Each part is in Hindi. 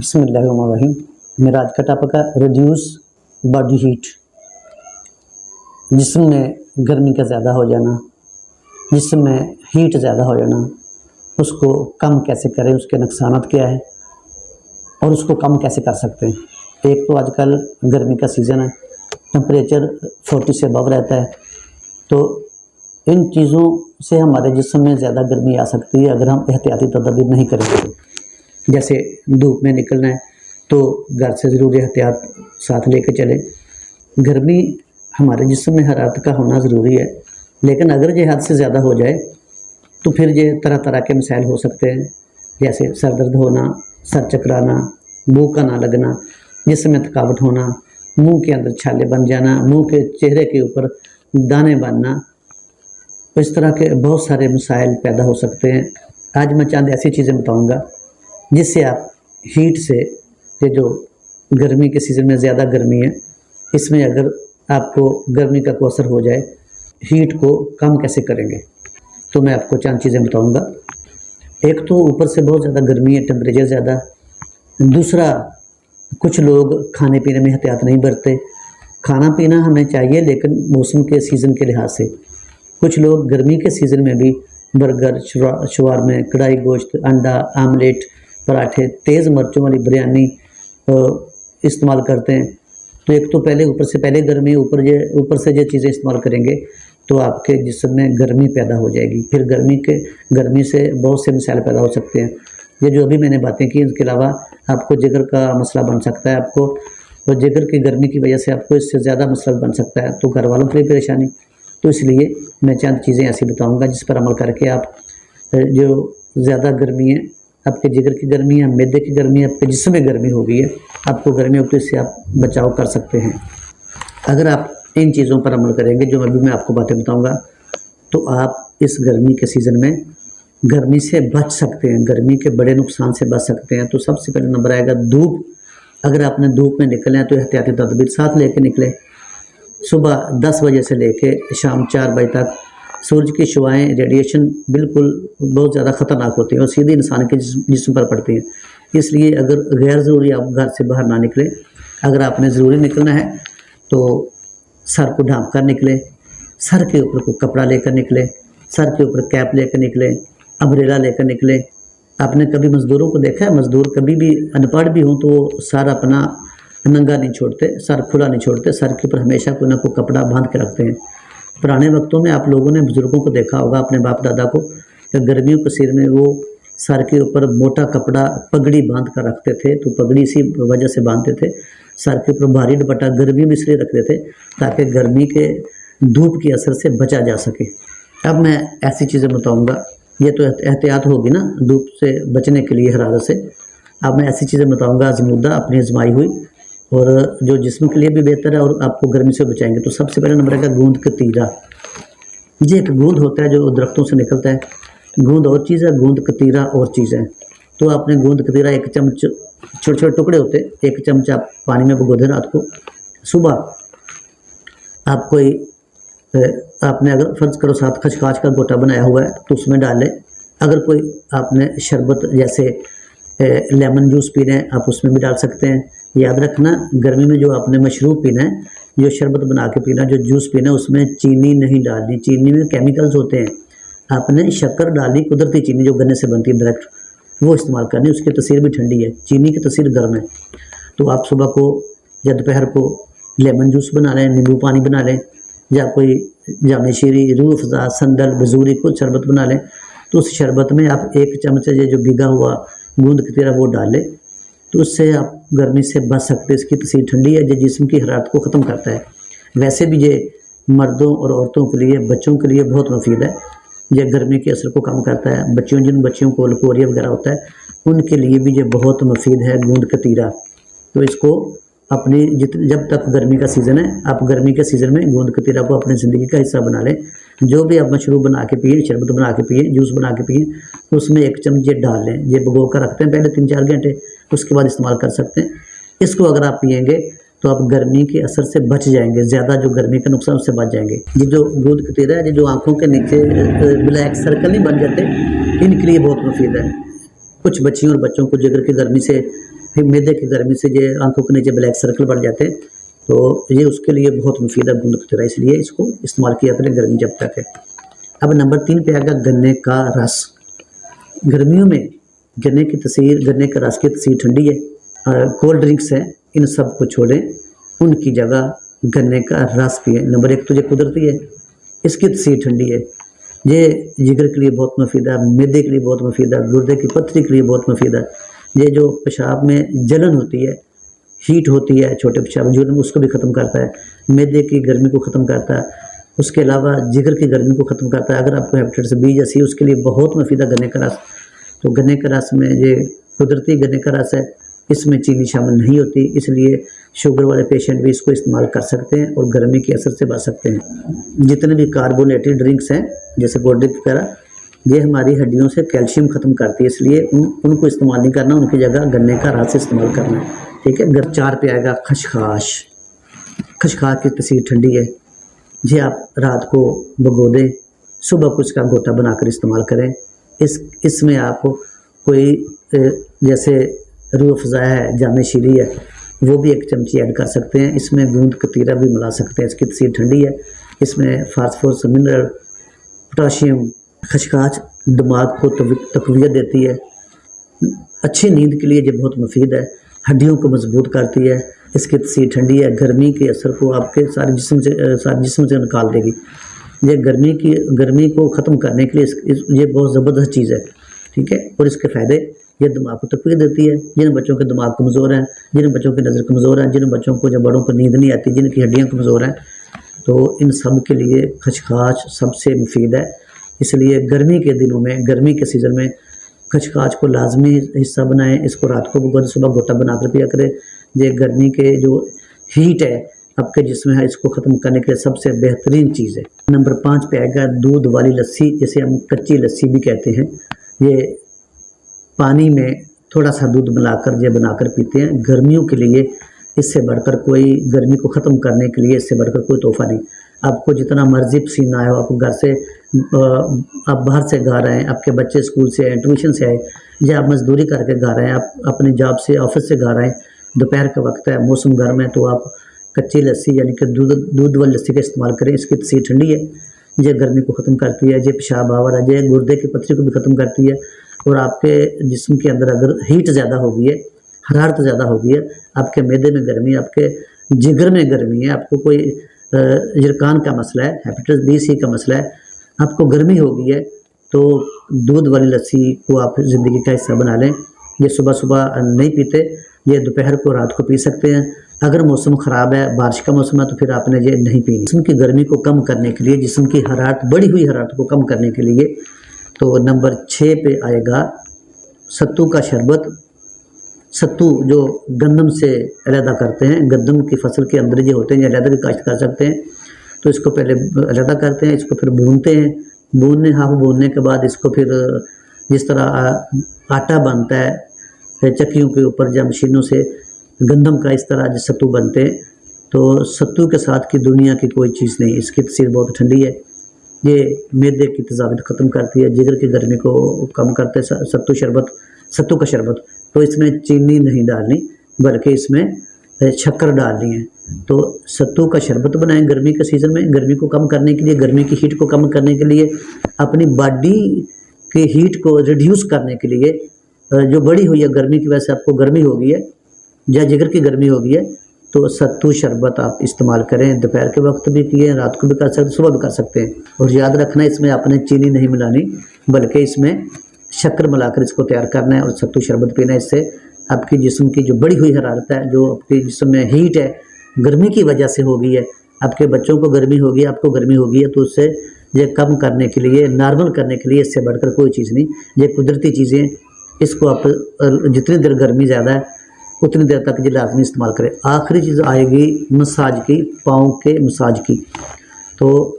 बिस्मिल्लाहिर्रहमानिर्रहीम। मेरा आज का टॉपिक है रिड्यूस बॉडी हीट। जिस्म में गर्मी का ज़्यादा हो जाना, जिस्म में हीट ज़्यादा हो जाना, उसको कम कैसे करें, उसके नुकसानात क्या है और उसको कम कैसे कर सकते हैं। एक तो आजकल गर्मी का सीज़न है, टेम्परेचर 40 से अबव रहता है, तो इन चीज़ों से हमारे जिस्म में ज़्यादा गर्मी आ सकती है अगर हम एहतियाती तदबीर नहीं करेंगे। जैसे धूप में निकलना है तो घर से ज़रूर एहतियात साथ लेके चलें। गर्मी हमारे जिस्म में हरारत का होना ज़रूरी है, लेकिन अगर ये हद से ज़्यादा हो जाए तो फिर ये तरह तरह के मसाइल हो सकते हैं, जैसे सर दर्द होना, सर चकराना, भूख का ना लगना, जिस्म में थकावट होना, मुंह के अंदर छाले बन जाना, मुंह के चेहरे के ऊपर दाने बनना, तो इस तरह के बहुत सारे मसाइल पैदा हो सकते हैं। आज मैं चंद ऐसी चीज़ें बताऊँगा जिससे आप हीट से, ये जो गर्मी के सीज़न में ज़्यादा गर्मी है, इसमें अगर आपको गर्मी का कोई असर हो जाए, हीट को कम कैसे करेंगे, तो मैं आपको चंद चीज़ें बताऊंगा। एक तो ऊपर से बहुत ज़्यादा गर्मी है, टेम्परेचर ज़्यादा। दूसरा, कुछ लोग खाने पीने में एहतियात नहीं बरतते। खाना पीना हमें चाहिए लेकिन मौसम के सीज़न के लिहाज से। कुछ लोग गर्मी के सीज़न में भी बर्गर, शवारमे, कढ़ाई गोश्त, अंडा, आमलेट, पराठे, तेज़ मिर्चों वाली बिरयानी इस्तेमाल करते हैं। तो एक तो ऊपर से गर्मी, ऊपर से ये चीज़ें इस्तेमाल करेंगे तो आपके जिस्म में गर्मी पैदा हो जाएगी। फिर गर्मी से बहुत से मसाइल पैदा हो सकते हैं। ये जो अभी मैंने बातें की, इसके अलावा आपको जिगर का मसला बन सकता है, आपको और जिगर की गर्मी की वजह से आपको इससे ज़्यादा मसला बन सकता है, तो घर वालों के लिए परेशानी। तो इसलिए मैं चंद चीज़ें ऐसी बताऊँगा जिस पर अमल करके आप जो ज़्यादा गर्मी है, आपके जिगर की गर्मी है, मैदे की गर्मी है, आपके जिस्म में गर्मी हो गई है, आपको गर्मी हो तो इससे आप बचाव कर सकते हैं। अगर आप इन चीज़ों पर अमल करेंगे जो अभी मैं आपको बातें बताऊंगा, तो आप इस गर्मी के सीज़न में गर्मी से बच सकते हैं, गर्मी के बड़े नुकसान से बच सकते हैं। तो सबसे पहले नंबर आएगा धूप। अगर आपने धूप में निकलना है तो एहतियाती तदबीर साथ लेके निकले। सुबह 10 बजे से लेके शाम 4 बजे तक सूरज की शुआएँ, रेडिएशन बिल्कुल बहुत ज़्यादा ख़तरनाक होती हैं और सीधे इंसान के जिस्म पर पड़ती हैं। इसलिए अगर गैर ज़रूरी आप घर से बाहर ना निकलें। अगर आपने ज़रूरी निकलना है तो सर को ढाँप कर निकलें, सर के ऊपर कोई कपड़ा लेकर निकलें, सर के ऊपर कैप लेकर निकलें, अम्ब्रेला लेकर निकलें। आपने कभी मज़दूरों को देखा है? मज़दूर कभी भी अनपढ़ भी हों तो वो सर अपना नंगा नहीं छोड़ते, सर खुला नहीं छोड़ते, सर के ऊपर हमेशा कोई ना कोई कपड़ा बांध के रखते हैं। पुराने वक्तों में आप लोगों ने बुज़ुर्गों को देखा होगा, अपने बाप दादा को, कि गर्मियों के सीज़न में वो सर के ऊपर मोटा कपड़ा, पगड़ी बांध कर रखते थे। तो पगड़ी इसी वजह से बांधते थे, सर के ऊपर भारी दुपट्टा गर्मी में इसलिए रखते थे ताकि गर्मी के धूप के असर से बचा जा सके। अब मैं ऐसी चीज़ें बताऊंगा, ये तो एहतियात होगी ना धूप से बचने के लिए, हरारत से। अब मैं ऐसी चीज़ें बताऊंगा आजमूदा, अपनी आजमाई हुई, और जो जिस्म के लिए भी बेहतर है और आपको गर्मी से बचाएंगे। तो सबसे पहले नंबर है गूंद कतीरा। ये एक गूंद होता है जो दरख्तों से निकलता है। गूंद और चीज़ है, गूंद कतीरा और चीज़ है। तो आपने गूंद कतीरा 1 चम्मच, छोटे छोटे टुकड़े होते हैं, 1 चम्मच आप पानी में भिगो दें रात को। सुबह आप आपने अगर फ़र्ज़ करो 7 खसखस का गोटा बनाया हुआ है तो उसमें डाल लें। अगर कोई आपने शरबत जैसे लेमन जूस पीना है, आप उसमें भी डाल सकते हैं। याद रखना, गर्मी में जो आपने मशरूब पीना है, जो शरबत बना के पीना, जो जूस पीना है, उसमें चीनी नहीं डालनी। चीनी में केमिकल्स होते हैं। आपने शक्कर डाली, कुदरती चीनी जो गन्ने से बनती है डायरेक्ट, वो इस्तेमाल करनी। उसकी तसीर भी ठंडी है, चीनी की तसीर गर्म है। तो आप सुबह को या दोपहर को लेमन जूस बना लें, नींबू पानी बना लें, या कोई जामे शीरी, रूह अफ़ज़ा, संदल, बजूरी को शरबत बना लें। तो उस शरबत में आप 1 चम्मच ये जो भीगा हुआ गूंद कतीरा वो डाल लें, तो उससे आप गर्मी से बच सकते हैं। इसकी तसीर ठंडी है, जो जिस्म की हरारत को ख़त्म करता है। वैसे भी ये मर्दों और औरतों के लिए, बच्चों के लिए बहुत मुफीद है। यह गर्मी के असर को कम करता है। जिन बच्चियों को लकोरिया वगैरह होता है, उनके लिए भी ये बहुत मुफीद है गूंद कतीरा। तो इसको अपनी जब तक गर्मी का सीज़न है, आप गर्मी के सीज़न में गूंद कतीरा को अपनी ज़िंदगी का हिस्सा बना लें। जो भी आप मशरूब बना के पिए, शरबत बना के पिए, जूस बना के पिए, उसमें 1 चम्मच ये डाल लें। ये भिगो कर रखते हैं पहले 3-4 घंटे, उसके बाद इस्तेमाल कर सकते हैं। इसको अगर आप पिएंगे तो आप गर्मी के असर से बच जाएंगे, ज़्यादा जो गर्मी का नुकसान उससे बच जाएंगे। ये जो गूंद कतीरा है, ये जो आँखों के नीचे ब्लैक सर्कल नहीं बन जाते, इनके लिए बहुत मुफीद है। कुछ बच्चियों और बच्चों को जिगर की गर्मी से फिर मैदे की गर्मी से ये आंखों के नीचे ब्लैक सर्कल बढ़ जाते हैं, तो ये उसके लिए बहुत मुफीद है गूंद कतीरा, इसलिए इसको इस्तेमाल किया करें गर्मी जब तक है। अब नंबर 3 पे आएगा गन्ने का रस। गर्मियों में गन्ने की तसीर, गन्ने का रस की तसीर ठंडी है, कोल्ड ड्रिंक्स है, इन सब को छोड़ें, उनकी जगह गन्ने का रस पिए। नंबर 1 तो ये कुदरती है, इसकी तसीर ठंडी है, ये जिगर के लिए बहुत मुफीद है, मैदे के लिए बहुत मुफीद है, गुर्दे की पथरी के लिए बहुत मुफीद है। ये जो पेशाब में जलन होती है, हीट होती है छोटे पेशाब जुर्म, उसको भी ख़त्म करता है, मैदे की गर्मी को ख़त्म करता है, उसके अलावा जिगर की गर्मी को ख़त्म करता है। अगर आपको हेपेटाइटिस बी जैसी है उसके लिए बहुत मुफीद है गन्ने का रस। तो गन्ने का रस में ये कुदरती गन्ने का रस है, इसमें चीनी शामिल नहीं होती, इसलिए शुगर वाले पेशेंट भी इसको इस्तेमाल कर सकते हैं और गर्मी के असर से बच सकते हैं। जितने भी कार्बोनेटेड ड्रिंक्स हैं जैसे कोल्ड ड्रिंक वगैरह, ये हमारी हड्डियों से कैल्शियम ख़त्म करती है, इसलिए उनको इस्तेमाल नहीं करना, उनकी जगह गन्ने का रस इस्तेमाल करना है, ठीक है। नंबर 4 पे आएगा खसखस। खसखस की तसीर ठंडी है, ये आप रात को भिगो दें, सुबह को इसका गोटा बनाकर इस्तेमाल करें। इसमें आप कोई जैसे रूह अफ़ज़ा है, जामे शीरी है, वो भी 1 चमची ऐड कर सकते हैं। इसमें गूंद कतीरा भी मिला सकते हैं, इसकी तसीर ठंडी है। इसमें फास्फोरस, मिनरल, पोटाशियम। खसखस दिमाग को तक़वियत देती है, अच्छी नींद के लिए ये बहुत मुफीद है, हड्डियों को मजबूत करती है, इसकी तसीर ठंडी है, गर्मी के असर को आपके सारे जिस्म से निकाल देगी। ये गर्मी को ख़त्म करने के लिए ये बहुत ज़बरदस्त चीज़ है, ठीक है। और इसके फ़ायदे, ये दिमाग को तक़वियत देती है। जिन बच्चों के दिमाग कमज़ोर हैं, जिन बच्चों की नज़र कमज़ोर है, जिन बच्चों को जब बड़ों को नींद नहीं आती, जिनकी हड्डियाँ कमज़ोर हैं, तो इन सब के लिए खसखस सबसे मुफीद है। इसलिए गर्मी के दिनों में, गर्मी के सीज़न में खसखस को लाजमी हिस्सा बनाएं, इसको रात को भिगो, सुबह गोटा बनाकर पिया करें। ये गर्मी के जो हीट है आपके जिस्म है, इसको ख़त्म करने के लिए सबसे बेहतरीन चीज़ है। नंबर 5 पे आएगा दूध वाली लस्सी, जिसे हम कच्ची लस्सी भी कहते हैं। ये पानी में थोड़ा सा दूध मिलाकर ये बनाकर पीते हैं। गर्मियों के लिए इससे बढ़कर कोई, गर्मी को ख़त्म करने के लिए इससे बढ़कर कोई तोहफ़ा नहीं। आपको जितना मर्जी पसीना आए हो, आपको घर से आप बाहर से घर आएँ, आपके बच्चे स्कूल से आए, ट्यूशन से आए, या आप मजदूरी करके घर आएँ, आप अपने जॉब से, ऑफिस से घर आएँ, दोपहर का वक्त है, मौसम गर्म है, तो आप कच्ची लस्सी यानी कि दूध वाली लस्सी का इस्तेमाल करें। इसकी तसीर ठंडी है, ये गर्मी को ख़त्म करती है, ये पेशाब आवर है, ये गुर्दे की पथरी को भी ख़त्म करती है। और आपके जिस्म के अंदर अगर हीट ज़्यादा हो गई है, हरारत ज़्यादा हो गई है, आपके मैदे में गर्मी, आपके जिगर में गर्मी है, आपको कोई जिरकान का मसला है, हेपेटाइटिस बी सी का मसला है, आपको गर्मी हो गई है, तो दूध वाली लस्सी को आप ज़िंदगी का हिस्सा बना लें। ये सुबह सुबह नहीं पीते, ये दोपहर को, रात को पी सकते हैं। अगर मौसम ख़राब है, बारिश का मौसम है, तो फिर आपने ये नहीं पीनी। जिस्म की गर्मी को कम करने के लिए, जिस्म की हरारत, बढ़ी हुई हरारत को कम करने के लिए, तो नंबर 6 पे आएगा सत्तू का शरबत। सत्तू जो गंदम से अलहदा करते हैं, गंदम की फसल के अंदर जो होते हैं, अलहदा भी काश्त कर सकते हैं। तो इसको पहले अलहदा करते हैं, इसको फिर भूनते हैं, भूनने के बाद इसको फिर जिस तरह आटा बनता है चक्कियों के ऊपर या मशीनों से गंदम का, इस तरह जो सत्तू बनते हैं। तो सत्तू के साथ की दुनिया की कोई चीज़ नहीं, इसकी तसीर बहुत ठंडी है, ये मैदे की तेज़ाबियत ख़त्म करती है, जिगर की गर्मी को कम करते हैं। सत्तू का शरबत, तो इसमें चीनी नहीं डालनी, बल्कि इसमें शक्कर डालनी है। तो सत्तू का शरबत बनाएं गर्मी के सीज़न में, गर्मी को कम करने के लिए, गर्मी की हीट को कम करने के लिए, अपनी बॉडी की हीट को रिड्यूस करने के लिए। जो बड़ी हुई है गर्मी की वजह से, आपको गर्मी हो गई है या जिगर की गर्मी हो गई है, तो सत्तू शरबत आप इस्तेमाल करें। दोपहर के वक्त भी पिए, रात को भी कर सकते, सुबह भी कर सकते हैं। और याद रखना, इसमें आपने चीनी नहीं मिलानी, बल्कि इसमें शक्कर मिलाकर इसको तैयार करना है और सत्तू शरबत पीना है। इससे आपकी जिस्म की जो बढ़ी हुई हरारत है, जो आपके जिस्म में हीट है, गर्मी की वजह से हो गई है, आपके बच्चों को गर्मी हो गई, आपको गर्मी हो गई है, तो उससे ये कम करने के लिए, नॉर्मल करने के लिए, इससे बढ़कर कोई चीज़ नहीं। ये कुदरती चीज़ें, इसको आप जितनी देर गर्मी ज़्यादा है उतनी देर तक ये लाजमी इस्तेमाल करें। आखिरी चीज़ आएगी मसाज की, पाँव के मसाज की। तो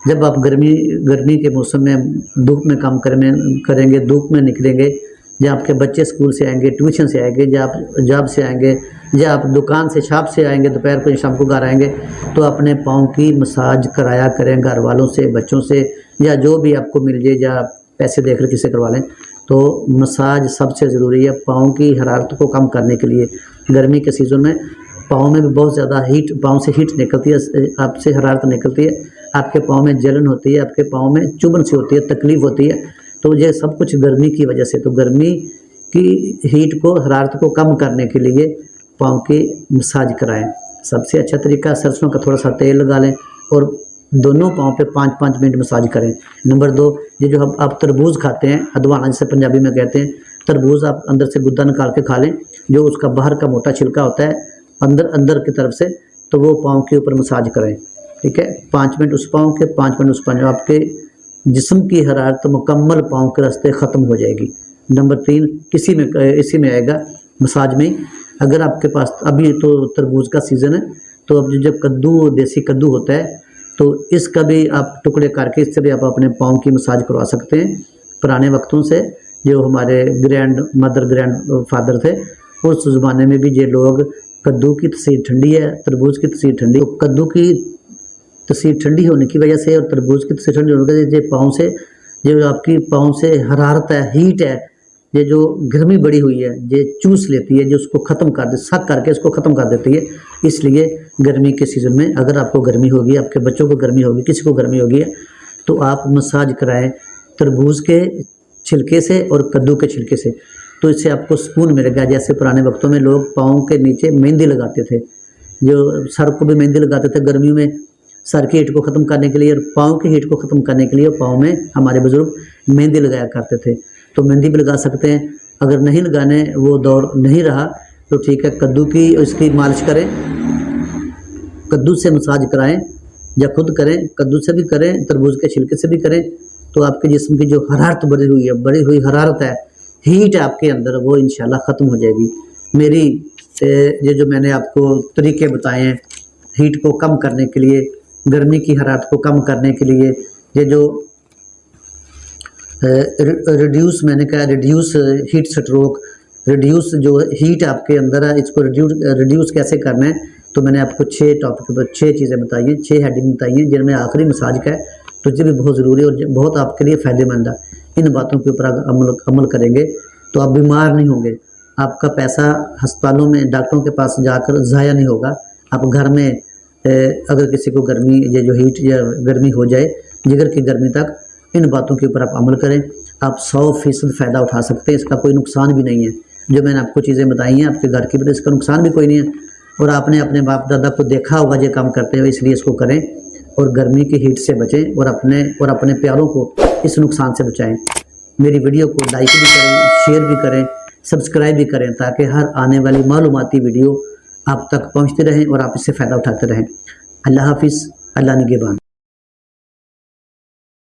जब आप गर्मी के मौसम में धूप में काम करेंगे, धूप में निकलेंगे, या आपके बच्चे स्कूल से आएंगे, ट्यूशन से आएंगे, या आप जॉब से आएंगे, या आप दुकान से, शॉप से आएंगे, दोपहर को या शाम को घर आएंगे, तो अपने पाँव की मसाज कराया करें घर वालों से, बच्चों से, या जो भी आपको मिल जाए, या पैसे देकर किसे करवा लें। तो मसाज सबसे ज़रूरी है पाँव की हरारत को कम करने के लिए। गर्मी के सीज़न में पाँव में भी बहुत ज़्यादा हीट, पाँव से हीट निकलती है, आपसे हरारत निकलती है, आपके पाँव में जलन होती है, आपके पाँव में चुभन सी होती है, तकलीफ़ होती है। तो ये सब कुछ गर्मी की वजह से। तो गर्मी की हीट को, हरारत को कम करने के लिए पाँव की मसाज कराएं। सबसे अच्छा तरीका, सरसों का थोड़ा सा तेल लगा लें और दोनों पाँव पे 5-5 मिनट मसाज करें। नंबर 2, ये जो आप तरबूज खाते हैं, अदवाना जिसे पंजाबी में कहते हैं, तरबूज आप अंदर से गुद्दा निकाल के खा लें, जो उसका बाहर का मोटा छिलका होता है अंदर की तरफ से, तो वो पाँव के ऊपर मसाज करें। ठीक है, 5 मिनट उस पाँव के, 5 मिनट उस पाँव, आपके जिस्म की हरारत मुकम्मल पाँव के रास्ते ख़त्म हो जाएगी। नंबर 3, इसी में आएगा मसाज में, अगर आपके पास अभी तो तरबूज का सीज़न है, तो अब जब कद्दू, देसी कद्दू होता है, तो इसका भी आप टुकड़े करके इससे भी आप अपने पाँव की मसाज करवा सकते हैं। पुराने वक्तों से जो हमारे ग्रैंड फादर थे, उस ज़माने में भी ये लोग, कद्दू की तसीर ठंडी है, तरबूज की तसीर ठंडी, तो कद्दू की तसीर ठंडी होने की वजह से और तरबूज की तसीर ठंडी होने की वजह से पाँव से, जो आपकी पाँव से हरारत है, हीट है, ये जो गर्मी बढ़ी हुई है, ये चूस लेती है, जो उसको ख़त्म कर दे, सक करके इसको ख़त्म कर देती है। इसलिए गर्मी के सीज़न में अगर आपको गर्मी होगी, आपके बच्चों को गर्मी होगी, किसी को गर्मी होगी, तो आप मसाज कराएं तरबूज के छिलके से और कद्दू के छिलके से, तो इससे आपको सुकून मिलेगा। जैसे पुराने वक्तों में लोग पाँव के नीचे मेहंदी लगाते थे, जो सर को भी मेहंदी लगाते थे गर्मियों में, सर की हीट को ख़त्म करने के लिए और पाँव की हीट को ख़त्म करने के लिए पाँव में हमारे बुज़ुर्ग मेहंदी लगाया करते थे। तो मेहंदी भी लगा सकते हैं। अगर नहीं लगाने, वो दौर नहीं रहा, तो ठीक है, कद्दू की इसकी मालिश करें, कद्दू से मसाज कराएं, या खुद करें, कद्दू से भी करें, तरबूज के छिलके से भी करें, तो आपके जिस्म की जो हरारत बढ़ी हुई हरारत है, हीट है आपके अंदर, वो इंशाल्लाह ख़त्म हो जाएगी। मेरी ये जो मैंने आपको तरीके बताए हैं हीट को कम करने के लिए, गर्मी की हरारत को कम करने के लिए, ये जो मैंने कहा रिड्यूस हीट स्ट्रोक, रिड्यूस जो हीट आपके अंदर है, इसको रिड्यूस कैसे करना है, तो मैंने आपको 6 टॉपिक पर 6 चीज़ें बताई हैं, 6 हेडिंग बताई हैं, जिनमें आखिरी मसाज का है, तो ये भी बहुत ज़रूरी और बहुत आपके लिए फ़ायदेमंद है। इन बातों के ऊपर अमल करेंगे तो आप बीमार नहीं होंगे, आपका पैसा अस्पतालों में, डॉक्टरों के पास जाकर ज़ाया नहीं होगा। आप घर में अगर किसी को गर्मी, ये जो हीट या गर्मी हो जाए, जिगर की गर्मी तक, इन बातों के ऊपर आप अमल करें, आप 100% फ़ायदा उठा सकते हैं। इसका कोई नुकसान भी नहीं है। जो मैंने आपको चीज़ें बताई हैं आपके घर की, वजह इसका नुकसान भी कोई नहीं है, और आपने अपने बाप दादा को देखा होगा ये काम करते हुए, इसलिए इसको करें और गर्मी की हीट से बचें और अपने प्यारों को इस नुकसान से बचाएं। मेरी वीडियो को लाइक भी करें, शेयर भी करें, सब्सक्राइब भी करें, ताकि हर आने वाली मालूमाती वीडियो आप तक पहुँचती रहें और आप इससे फ़ायदा उठाते रहें। अल्लाह हाफिज़, अल्लाह निगहबान।